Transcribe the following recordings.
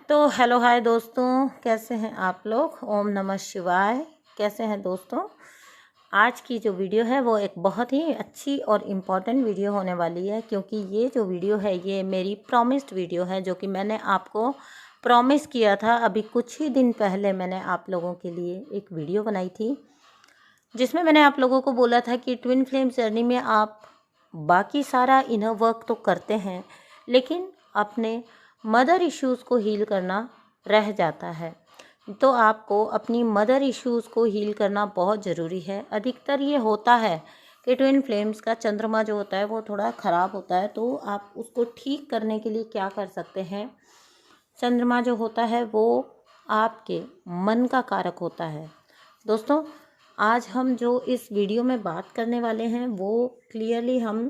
तो hello hi दोस्तों, कैसे हैं आप लोग। ओम नमः शिवाय। कैसे हैं दोस्तों। आज की जो वीडियो है वो एक बहुत ही अच्छी और इम्पॉर्टेंट वीडियो होने वाली है, क्योंकि ये जो वीडियो है ये मेरी प्रॉमिस्ड वीडियो है, जो कि मैंने आपको प्रॉमिस किया था। अभी कुछ ही दिन पहले मैंने आप लोगों के लिए एक वीडियो बनाई थी, जिसमें मैंने आप लोगों को बोला था कि ट्विन फ्लेम जर्नी में आप बाकी सारा इनर वर्क तो करते हैं, लेकिन अपने मदर इश्यूज़ को हील करना रह जाता है। तो आपको अपनी मदर इश्यूज़ को हील करना बहुत ज़रूरी है। अधिकतर ये होता है कि ट्विन फ्लेम्स का चंद्रमा जो होता है वो थोड़ा ख़राब होता है, तो आप उसको ठीक करने के लिए क्या कर सकते हैं। चंद्रमा जो होता है वो आपके मन का कारक होता है। दोस्तों, आज हम जो इस वीडियो में बात करने वाले हैं वो क्लियरली हम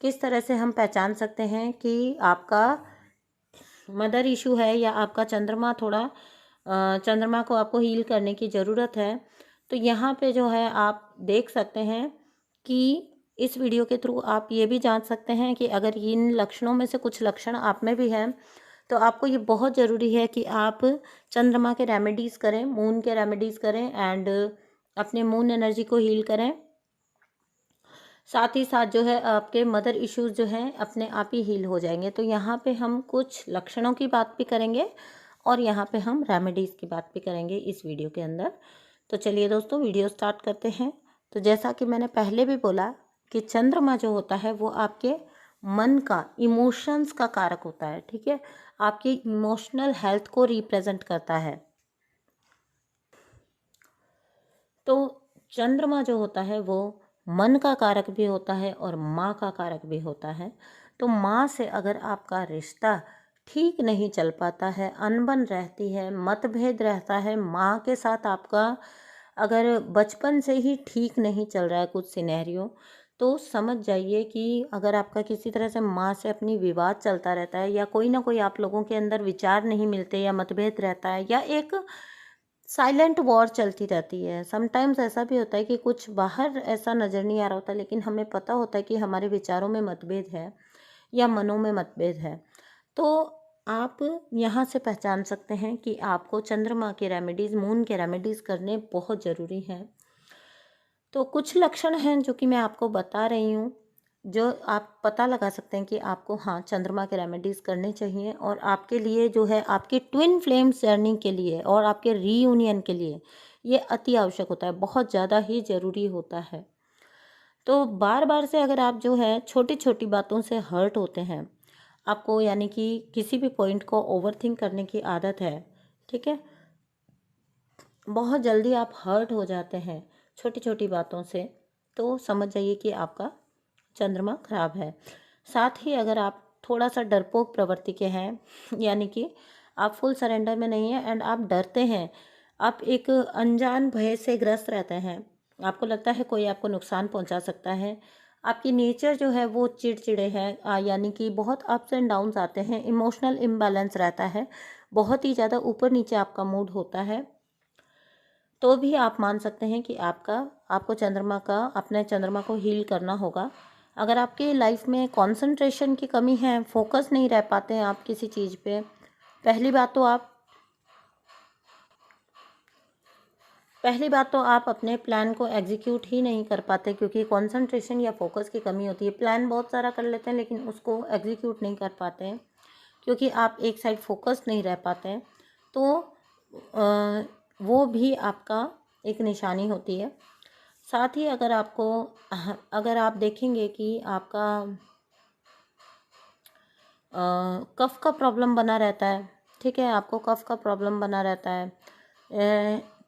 किस तरह से हम पहचान सकते हैं कि आपका मदर इशू है या आपका चंद्रमा थोड़ा चंद्रमा को आपको हील करने की ज़रूरत है। तो यहाँ पे जो है आप देख सकते हैं कि इस वीडियो के थ्रू आप ये भी जान सकते हैं कि अगर इन लक्षणों में से कुछ लक्षण आप में भी हैं, तो आपको ये बहुत ज़रूरी है कि आप चंद्रमा के रेमेडीज़ करें, मून के रेमेडीज़ करें एंड अपने मून एनर्जी को हील करें। साथ ही साथ जो है आपके मदर इश्यूज़ जो हैं अपने आप ही हील हो जाएंगे। तो यहाँ पे हम कुछ लक्षणों की बात भी करेंगे और यहाँ पे हम रेमेडीज़ की बात भी करेंगे इस वीडियो के अंदर। तो चलिए दोस्तों, वीडियो स्टार्ट करते हैं। तो जैसा कि मैंने पहले भी बोला कि चंद्रमा जो होता है वो आपके मन का, इमोशंस का कारक होता है। ठीक है, आपकी इमोशनल हेल्थ को रिप्रेजेंट करता है। तो चंद्रमा जो होता है वो मन का कारक भी होता है और माँ का कारक भी होता है। तो माँ से अगर आपका रिश्ता ठीक नहीं चल पाता है, अनबन रहती है, मतभेद रहता है, माँ के साथ आपका अगर बचपन से ही ठीक नहीं चल रहा है कुछ सिनेरियो, तो समझ जाइए कि अगर आपका किसी तरह से माँ से अपनी विवाद चलता रहता है या कोई ना कोई आप लोगों के अंदर विचार नहीं मिलते या मतभेद रहता है या एक साइलेंट वॉर चलती रहती है। समटाइम्स ऐसा भी होता है कि कुछ बाहर ऐसा नज़र नहीं आ रहा होता, लेकिन हमें पता होता है कि हमारे विचारों में मतभेद है या मनों में मतभेद है। तो आप यहाँ से पहचान सकते हैं कि आपको चंद्रमा के रेमेडीज़, मून के रेमेडीज़ करने बहुत ज़रूरी हैं। तो कुछ लक्षण हैं जो कि मैं आपको बता रही हूँ, जो आप पता लगा सकते हैं कि आपको हाँ चंद्रमा के रेमेडीज़ करने चाहिए और आपके लिए जो है आपकी ट्विन फ्लेम्स जर्नी के लिए और आपके रीयूनियन के लिए ये अति आवश्यक होता है, बहुत ज़्यादा ही ज़रूरी होता है। तो बार बार से अगर आप जो है छोटी छोटी बातों से हर्ट होते हैं, आपको यानी कि किसी भी पॉइंट को ओवरथिंक करने की आदत है, ठीक है, बहुत जल्दी आप हर्ट हो जाते हैं छोटी छोटी बातों से, तो समझ जाइए कि आपका चंद्रमा खराब है। साथ ही अगर आप थोड़ा सा डरपोक प्रवृत्ति के हैं, यानी कि आप फुल सरेंडर में नहीं हैं एंड आप डरते हैं, आप एक अनजान भय से ग्रस्त रहते हैं, आपको लगता है कोई आपको नुकसान पहुंचा सकता है, आपकी नेचर जो है वो चिड़चिड़े है, यानी कि बहुत अप्स एंड डाउन्स आते हैं, इमोशनल इम्बैलेंस रहता है, बहुत ही ज़्यादा ऊपर नीचे आपका मूड होता है, तो भी आप मान सकते हैं कि आपको चंद्रमा का, अपने चंद्रमा को हील करना होगा। अगर आपकी लाइफ में कंसंट्रेशन की कमी है, फोकस नहीं रह पाते हैं आप किसी चीज़ पे, पहली बात तो आप अपने प्लान को एग्जीक्यूट ही नहीं कर पाते, क्योंकि कंसंट्रेशन या फोकस की कमी होती है। प्लान बहुत सारा कर लेते हैं लेकिन उसको एग्जीक्यूट नहीं कर पाते हैं, क्योंकि आप एक साइड फोकस नहीं रह पाते हैं। तो वो भी आपका एक निशानी होती है। साथ ही अगर आप देखेंगे कि आपका कफ का प्रॉब्लम बना रहता है, ठीक है, आपको कफ का प्रॉब्लम बना रहता है,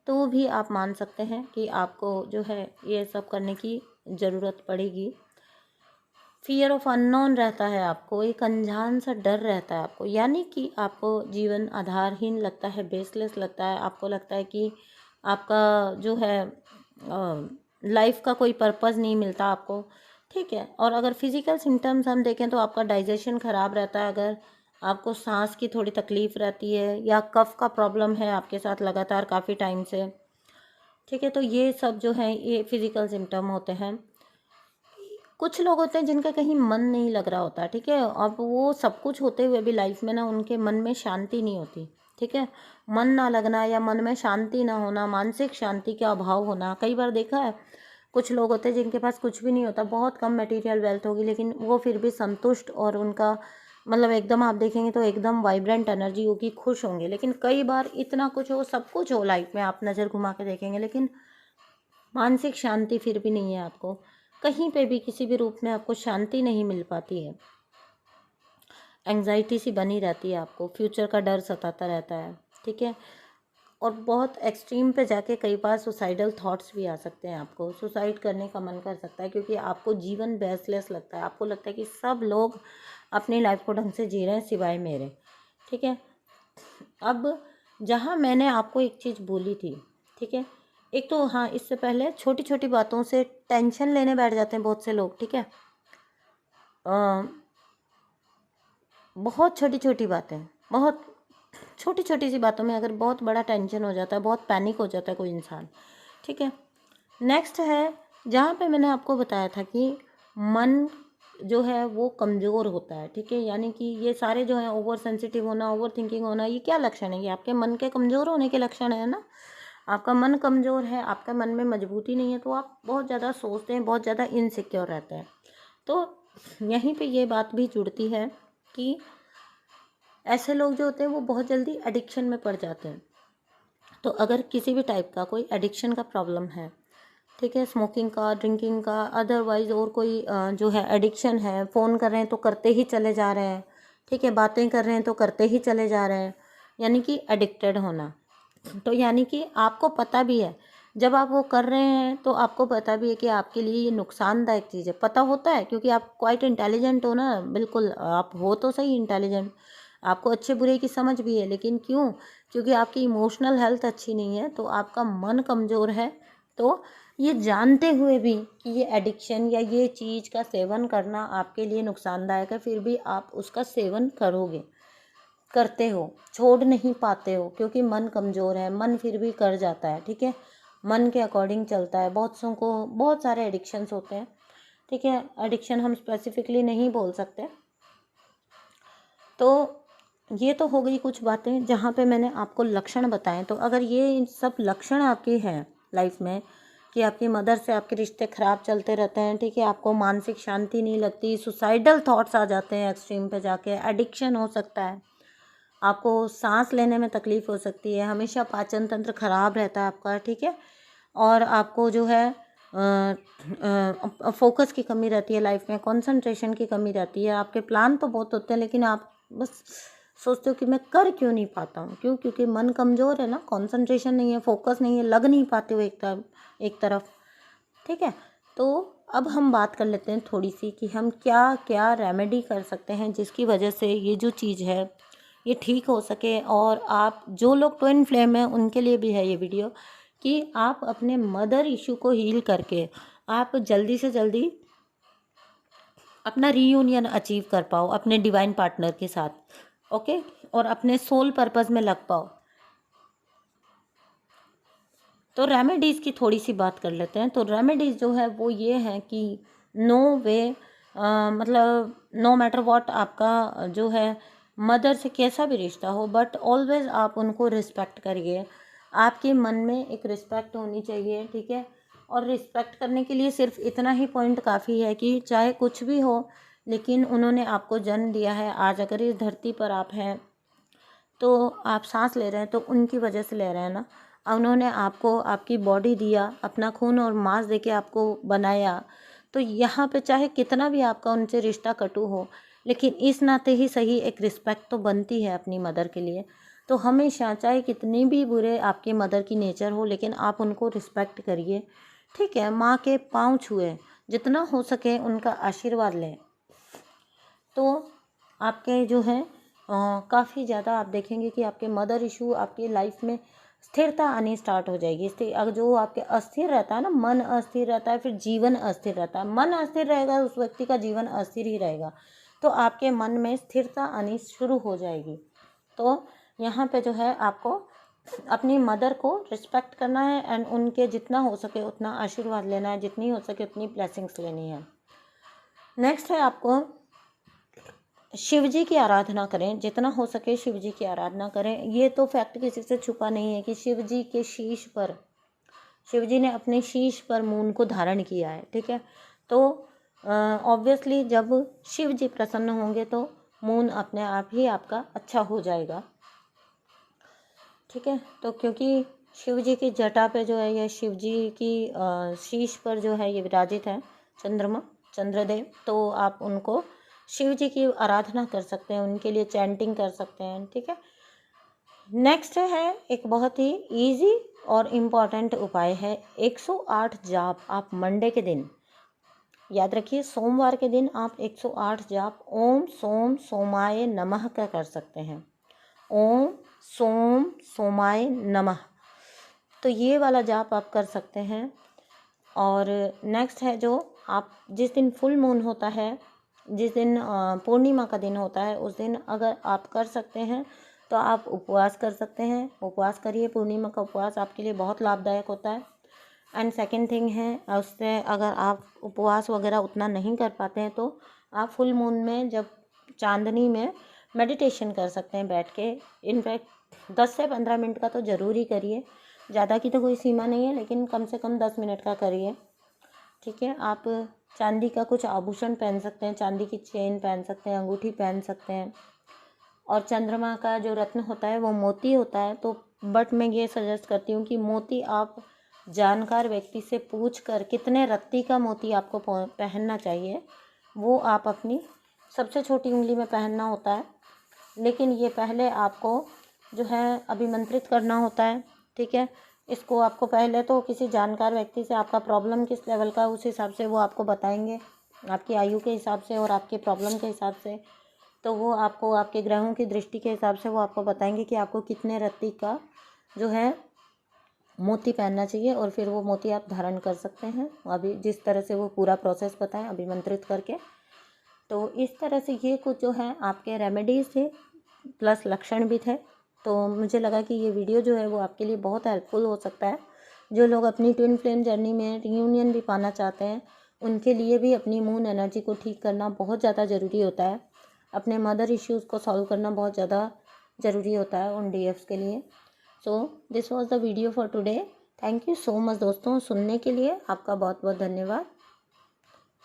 तो भी आप मान सकते हैं कि आपको जो है ये सब करने की ज़रूरत पड़ेगी। फियर ऑफ अननोन रहता है, आपको एक अनजान सा डर रहता है आपको, यानी कि आपको जीवन आधारहीन लगता है, बेसलेस लगता है, आपको लगता है कि आपका जो है लाइफ का कोई पर्पस नहीं मिलता आपको, ठीक है। और अगर फिजिकल सिम्टम्स हम देखें तो आपका डाइजेशन ख़राब रहता है, अगर आपको सांस की थोड़ी तकलीफ़ रहती है या कफ का प्रॉब्लम है आपके साथ लगातार काफ़ी टाइम से, ठीक है, तो ये सब जो है ये फिजिकल सिम्टम होते हैं। कुछ लोग होते हैं जिनका कहीं मन नहीं लग रहा होता, ठीक है, अब वो सब कुछ होते हुए भी लाइफ में ना उनके मन में शांति नहीं होती, ठीक है। मन ना लगना या मन में शांति ना होना, मानसिक शांति का अभाव होना। कई बार देखा है कुछ लोग होते हैं जिनके पास कुछ भी नहीं होता, बहुत कम मटेरियल वेल्थ होगी, लेकिन वो फिर भी संतुष्ट और उनका मतलब एकदम आप देखेंगे तो एकदम वाइब्रेंट एनर्जी होगी, खुश होंगे। लेकिन कई बार इतना कुछ हो, सब कुछ हो लाइफ में, आप नज़र घुमा के देखेंगे, लेकिन मानसिक शांति फिर भी नहीं है आपको। कहीं पे भी किसी भी रूप में आपको शांति नहीं मिल पाती है। एंग्जाइटी सी बनी रहती है आपको, फ्यूचर का डर सताता रहता है, ठीक है। और बहुत एक्सट्रीम पे जाके कई बार सुसाइडल थॉट्स भी आ सकते हैं, आपको सुसाइड करने का मन कर सकता है, क्योंकि आपको जीवन बेसलेस लगता है। आपको लगता है कि सब लोग अपनी लाइफ को ढंग से जी रहे हैं सिवाय मेरे, ठीक है। अब जहाँ मैंने आपको एक चीज़ बोली थी, ठीक है, एक तो हाँ, इससे पहले छोटी छोटी बातों से टेंशन लेने बैठ जाते हैं बहुत से लोग, ठीक है। बहुत छोटी छोटी बातें, बहुत छोटी छोटी सी बातों में अगर बहुत बड़ा टेंशन हो जाता है, बहुत पैनिक हो जाता है कोई इंसान, ठीक है। नेक्स्ट है जहाँ पे मैंने आपको बताया था कि मन जो है वो कमज़ोर होता है, ठीक है। यानी कि ये सारे जो हैं ओवर सेंसिटिव होना, ओवर थिंकिंग होना, ये क्या लक्षण है? ये आपके मन के कमज़ोर होने के लक्षण है ना। आपका मन कमज़ोर है, आपका मन में मजबूती नहीं है, तो आप बहुत ज़्यादा सोचते हैं, बहुत ज़्यादा इनसिक्योर रहते हैं। तो यहीं पे ये बात भी जुड़ती है कि ऐसे लोग जो होते हैं वो बहुत जल्दी एडिक्शन में पड़ जाते हैं। तो अगर किसी भी टाइप का कोई एडिक्शन का प्रॉब्लम है, ठीक है, स्मोकिंग का, ड्रिंकिंग का, अदरवाइज और कोई जो है एडिक्शन है, फ़ोन कर रहे हैं तो करते ही चले जा रहे हैं, ठीक है, बातें कर रहे हैं तो करते ही चले जा रहे हैं, यानी कि एडिक्टेड होना। तो यानी कि आपको पता भी है, जब आप वो कर रहे हैं तो आपको पता भी है कि आपके लिए ये नुकसानदायक चीज़ है, पता होता है, क्योंकि आप क्वाइट इंटेलिजेंट हो ना, बिल्कुल आप हो तो सही इंटेलिजेंट, आपको अच्छे बुरे की समझ भी है, लेकिन क्यों? क्योंकि आपकी इमोशनल हेल्थ अच्छी नहीं है, तो आपका मन कमज़ोर है। तो ये जानते हुए भी कि ये एडिक्शन या ये चीज़ का सेवन करना आपके लिए नुकसानदायक है, फिर भी आप उसका सेवन करोगे, करते हो, छोड़ नहीं पाते हो, क्योंकि मन कमज़ोर है। मन फिर भी कर जाता है, ठीक है, मन के अकॉर्डिंग चलता है। बहुत सौ को बहुत सारे एडिक्शंस होते हैं, ठीक है, एडिक्शन हम स्पेसिफिकली नहीं बोल सकते। तो ये तो हो गई कुछ बातें जहाँ पे मैंने आपको लक्षण बताए। तो अगर ये सब लक्षण आपके हैं लाइफ में कि आपकी मदर से आपके रिश्ते ख़राब चलते रहते हैं, ठीक है, आपको मानसिक शांति नहीं लगती, सुसाइडल थॉट्स आ जाते हैं एक्सट्रीम पे जाके, एडिक्शन हो सकता है, आपको सांस लेने में तकलीफ़ हो सकती है, हमेशा पाचन तंत्र खराब रहता है आपका, ठीक है, और आपको जो है फोकस की कमी रहती है लाइफ में, कंसंट्रेशन की कमी रहती है, आपके प्लान तो बहुत होते हैं लेकिन आप बस सोचते हो कि मैं कर क्यों नहीं पाता हूँ। क्यों? क्योंकि मन कमज़ोर है ना, कंसंट्रेशन नहीं है, फोकस नहीं है, लग नहीं पाते हो एक तरफ, ठीक है। तो अब हम बात कर लेते हैं थोड़ी सी कि हम क्या क्या रेमेडी कर सकते हैं जिसकी वजह से ये जो चीज़ है ये ठीक हो सके। और आप जो लोग ट्विन फ्लेम हैं उनके लिए भी है ये वीडियो, कि आप अपने मदर इशू को हील करके आप जल्दी से जल्दी अपना रीयूनियन अचीव कर पाओ अपने डिवाइन पार्टनर के साथ, ओके, और अपने सोल पर्पस में लग पाओ। तो रेमेडीज़ की थोड़ी सी बात कर लेते हैं। तो रेमेडीज़ जो है वो ये है कि नो वे, मतलब नो मैटर व्हाट आपका जो है मदर से कैसा भी रिश्ता हो, बट ऑलवेज़ आप उनको रिस्पेक्ट करिए। आपके मन में एक रिस्पेक्ट होनी चाहिए, ठीक है। और रिस्पेक्ट करने के लिए सिर्फ इतना ही पॉइंट काफ़ी है कि चाहे कुछ भी हो, लेकिन उन्होंने आपको जन्म दिया है। आज अगर इस धरती पर आप हैं तो आप सांस ले रहे हैं तो उनकी वजह से ले रहे हैं ना। उन्होंने आपको आपकी बॉडी दिया, अपना खून और मांस देके आपको बनाया। तो यहाँ पे चाहे कितना भी आपका उनसे रिश्ता कटु हो, लेकिन इस नाते ही सही एक रिस्पेक्ट तो बनती है अपनी मदर के लिए। तो हमेशा चाहे कितनी भी बुरे आपके मदर की नेचर हो, लेकिन आप उनको रिस्पेक्ट करिए, ठीक है। माँ के पाँव छुए, जितना हो सके उनका आशीर्वाद लें, तो आपके जो है काफ़ी ज़्यादा आप देखेंगे कि आपके मदर इशू आपकी लाइफ में स्थिरता आनी स्टार्ट हो जाएगी। अगर जो आपके अस्थिर रहता है ना, मन अस्थिर रहता है, फिर जीवन अस्थिर रहता है। मन अस्थिर रहेगा उस व्यक्ति का जीवन अस्थिर ही रहेगा। तो आपके मन में स्थिरता आनी शुरू हो जाएगी। तो यहाँ पे जो है आपको अपनी मदर को रिस्पेक्ट करना है एंड उनके जितना हो सके उतना आशीर्वाद लेना है, जितनी हो सके उतनी ब्लेसिंग्स लेनी है। नेक्स्ट है आपको शिव जी की आराधना करें, जितना हो सके शिव जी की आराधना करें। ये तो फैक्ट किसी से छुपा नहीं है कि शिव जी के शीश पर, शिव जी ने अपने शीश पर मून को धारण किया है, ठीक है। तो ऑब्वियसली जब शिव जी प्रसन्न होंगे तो मून अपने आप ही आपका अच्छा हो जाएगा, ठीक है। तो क्योंकि शिव जी की जटा पे जो है, या शिव जी की शीश पर जो है ये विराजित है चंद्रमा, चंद्रदेव, तो आप उनको शिव जी की आराधना कर सकते हैं, उनके लिए चैंटिंग कर सकते हैं, ठीक है। नेक्स्ट है एक बहुत ही इजी और इम्पॉर्टेंट उपाय है 108 जाप आप मंडे के दिन, याद रखिए सोमवार के दिन आप 108 जाप ओम सोम सोमाय नमः का कर सकते हैं। ओम सोम सोमाय नमः, तो ये वाला जाप आप कर सकते हैं। और नेक्स्ट है जो आप जिस दिन फुल मून होता है, जिस दिन पूर्णिमा का दिन होता है, उस दिन अगर आप कर सकते हैं तो आप उपवास कर सकते हैं। उपवास करिए, पूर्णिमा का उपवास आपके लिए बहुत लाभदायक होता है। एंड सेकेंड थिंग है, उससे अगर आप उपवास वगैरह उतना नहीं कर पाते हैं तो आप फुल मून में जब चांदनी में मेडिटेशन कर सकते हैं बैठ के। इनफैक्ट 10 से 15 मिनट का तो ज़रूर ही करिए, ज़्यादा की तो कोई सीमा नहीं है, लेकिन कम से कम 10 मिनट का करिए, ठीक है। आप चांदी का कुछ आभूषण पहन सकते हैं, चांदी की चेन पहन सकते हैं, अंगूठी पहन सकते हैं। और चंद्रमा का जो रत्न होता है वो मोती होता है, तो बट मैं ये सजेस्ट करती हूँ कि मोती आप जानकार व्यक्ति से पूछ कर कितने रत्ती का मोती आपको पहनना चाहिए वो आप अपनी सबसे छोटी उंगली में पहनना होता है, लेकिन ये पहले आपको जो है अभिमंत्रित करना होता है, ठीक है। इसको आपको पहले तो किसी जानकार व्यक्ति से आपका प्रॉब्लम किस लेवल का उस हिसाब से वो आपको बताएंगे, आपकी आयु के हिसाब से और आपके प्रॉब्लम के हिसाब से। तो वो आपको आपके ग्रहों की दृष्टि के हिसाब से वो आपको बताएंगे कि आपको कितने रत्ती का जो है मोती पहनना चाहिए, और फिर वो मोती आप धारण कर सकते हैं अभी जिस तरह से वो पूरा प्रोसेस बताएं अभिमंत्रित करके। तो इस तरह से ये कुछ जो है आपके रेमेडीज़ थे प्लस लक्षण भी थे। तो मुझे लगा कि ये वीडियो जो है वो आपके लिए बहुत हेल्पफुल हो सकता है। जो लोग अपनी ट्विन फ्लेम जर्नी में रियूनियन भी पाना चाहते हैं उनके लिए भी अपनी मून एनर्जी को ठीक करना बहुत ज़्यादा ज़रूरी होता है। अपने मदर इश्यूज़ को सॉल्व करना बहुत ज़्यादा ज़रूरी होता है उन डीएफ्स के लिए। So this was the video for today. Thank you so much दोस्तों, सुनने के लिए आपका बहुत बहुत धन्यवाद।